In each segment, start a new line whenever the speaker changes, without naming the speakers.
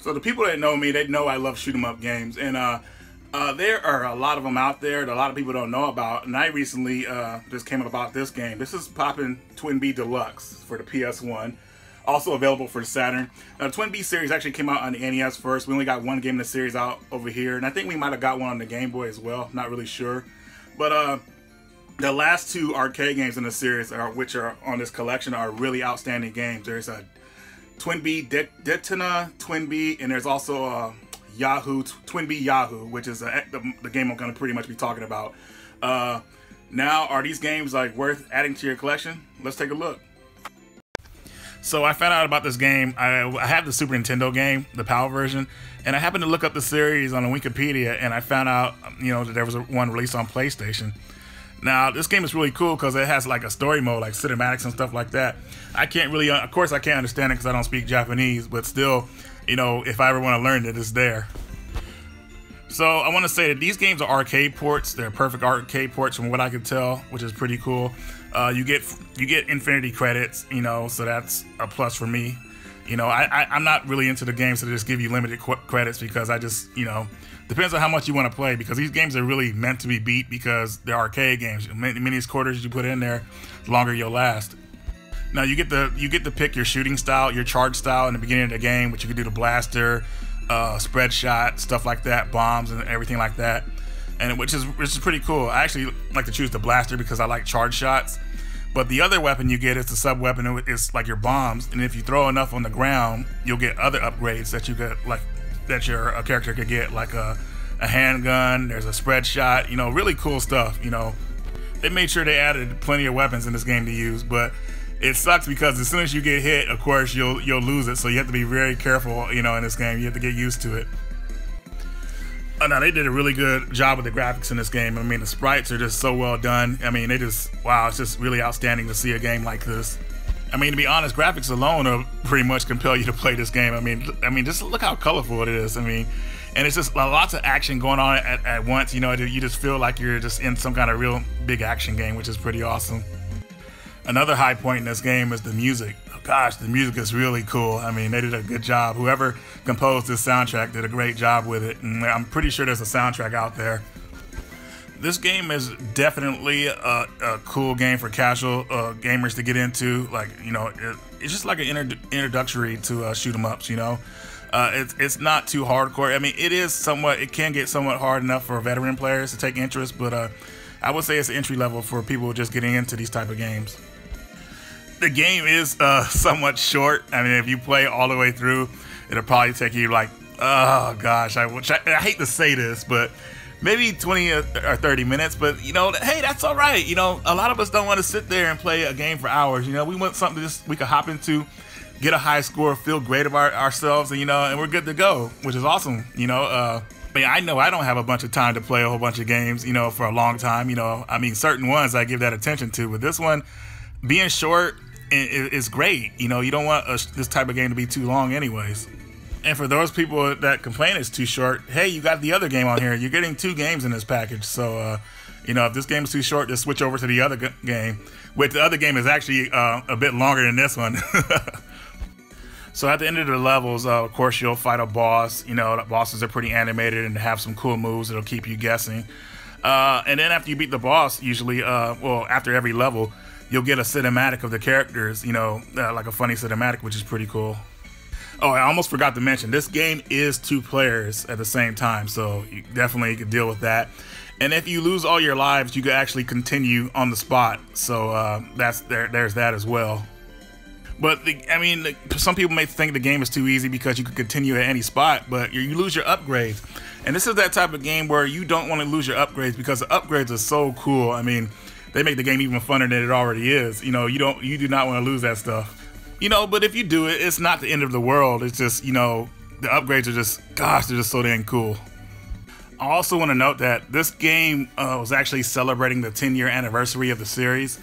So the people that know me, they know I love shoot 'em up games, and there are a lot of them out there that a lot of people don't know about. And I recently just came up about this game. This is poppin' Twin Bee Deluxe for the PS1, also available for the Saturn. Now, the Twin Bee series actually came out on the NES first. We only got one game in the series out over here, and I think we might have got one on the Game Boy as well. Not really sure, but the last two arcade games in the series, which are on this collection, are really outstanding games. There's a Twin Bee Detona, Twin Bee, and there's also Yahoo, Twin Bee Yahoo, which is the game I'm going to pretty much be talking about. Now, are these games like worth adding to your collection? Let's take a look. So I found out about this game. I have the Super Nintendo game, the PAL version, and I happened to look up the series on Wikipedia, and I found out, that there was one released on PlayStation. Now, this game is really cool because it has like a story mode, like cinematics and stuff like that. I can't really, of course I can't understand it because I don't speak Japanese, but still, if I ever want to learn it, it's there. So I want to say that these games are arcade ports. They're perfect arcade ports from what I could tell, which is pretty cool. You get infinity credits, so that's a plus for me. I'm not really into the games that just give you limited credits because I just, depends on how much you want to play, because these games are really meant to be beat because they're arcade games. The many quarters you put in there, the longer you'll last. Now you get to pick your shooting style, your charge style in the beginning of the game, which you can do the blaster, spread shot, stuff like that, bombs and everything like that, and which is pretty cool. I actually like to choose the blaster because I like charge shots. But the other weapon you get is the sub weapon. It's like your bombs, and if you throw enough on the ground, you'll get other upgrades that you get, like that your character could get, like a handgun. There's a spread shot. Really cool stuff. They made sure they added plenty of weapons in this game to use, but it sucks because as soon as you get hit, of course you'll lose it. So you have to be very careful. In this game, you have to get used to it. Now, they did a really good job with the graphics in this game. I mean, the sprites are just so well done. I mean, wow, it's just really outstanding to see a game like this. I mean, to be honest, graphics alone will pretty much compel you to play this game. I mean, just look how colorful it is. I mean, and it's just lots of action going on at once. You just feel like you're just in some kind of real big action game, which is pretty awesome. Another high point in this game is the music. Gosh, the music is really cool. I mean, they did a good job. Whoever composed this soundtrack did a great job with it, and I'm pretty sure there's a soundtrack out there. This game is definitely a cool game for casual gamers to get into. Like, it's just like an introductory to shoot 'em ups. It's not too hardcore. I mean, it can get somewhat hard enough for veteran players to take interest, but I would say it's entry level for people just getting into these type of games. The game is somewhat short. I mean, if you play all the way through, it'll probably take you like, oh gosh, I hate to say this, but maybe 20 or 30 minutes. But hey, that's all right. A lot of us don't want to sit there and play a game for hours. We want something we could hop into, get a high score, feel great about ourselves, and and we're good to go, which is awesome. I know I don't have a bunch of time to play a whole bunch of games, for a long time. I mean, certain ones I give that attention to, but this one, being short, is great. You don't want this type of game to be too long anyways. And for those people that complain it's too short, hey, you got the other game on here. You're getting 2 games in this package. So, if this game is too short, just switch over to the other game. Which the other game is actually a bit longer than this one. So at the end of the levels, of course, you'll fight a boss. The bosses are pretty animated and have some cool moves that'll keep you guessing. And then after you beat the boss, usually, after every level, you'll get a cinematic of the characters, like a funny cinematic, which is pretty cool. Oh, I almost forgot to mention, this game is 2 players at the same time, so you definitely can deal with that. And if you lose all your lives, you can actually continue on the spot, so there's that as well. But some people may think the game is too easy because you can continue at any spot, but you lose your upgrades. And this is that type of game where you don't want to lose your upgrades because the upgrades are so cool. I mean, they make the game even funner than it already is. You do not want to lose that stuff. But if you do it, it's not the end of the world. It's just, the upgrades are just, gosh, they're just so dang cool. I also want to note that this game was actually celebrating the 10-year anniversary of the series.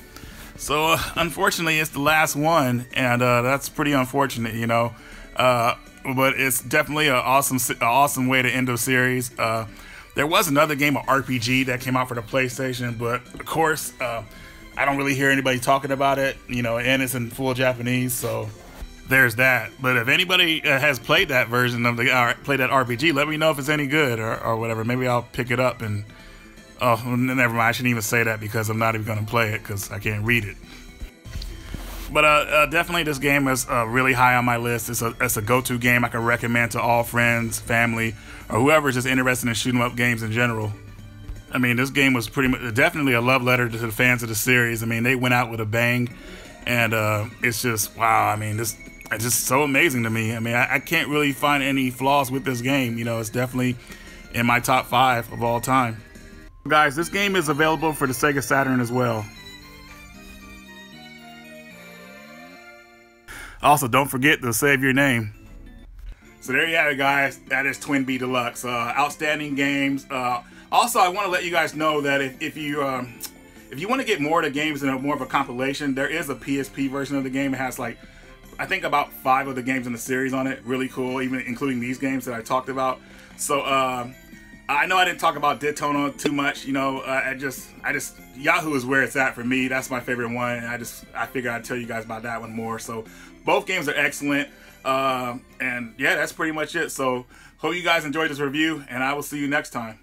So, unfortunately, it's the last one, and that's pretty unfortunate, But it's definitely an awesome way to end the series. There was another game, an RPG, that came out for the PlayStation, but of course, I don't really hear anybody talking about it, and it's in full Japanese, so there's that. But if anybody has played that version of the played that RPG, let me know if it's any good or whatever. Maybe I'll pick it up and never mind. I shouldn't even say that because I'm not even going to play it because I can't read it. But definitely this game is really high on my list. It's a go-to game I can recommend to all friends, family, or whoever is just interested in shoot 'em up games in general. I mean, this game was definitely a love letter to the fans of the series. I mean, they went out with a bang, and it's just, wow. I mean, it's just so amazing to me. I mean, I can't really find any flaws with this game. You know, it's definitely in my top 5 of all time. Guys, this game is available for the Sega Saturn as well. Also, don't forget to save your name. So there you have it, guys. That is Twin Bee Deluxe. Outstanding games. Also, I want to let you guys know that if you want to get more of the games in more of a compilation, there is a PSP version of the game. It has like, I think about 5 of the games in the series on it. Really cool, even including these games that I talked about. So I know I didn't talk about Daytona too much. You know, I just Yahoo is where it's at for me. That's my favorite one. And I figured I'd tell you guys about that one more. So both games are excellent. And yeah, that's pretty much it. So hope you guys enjoyed this review, and I will see you next time.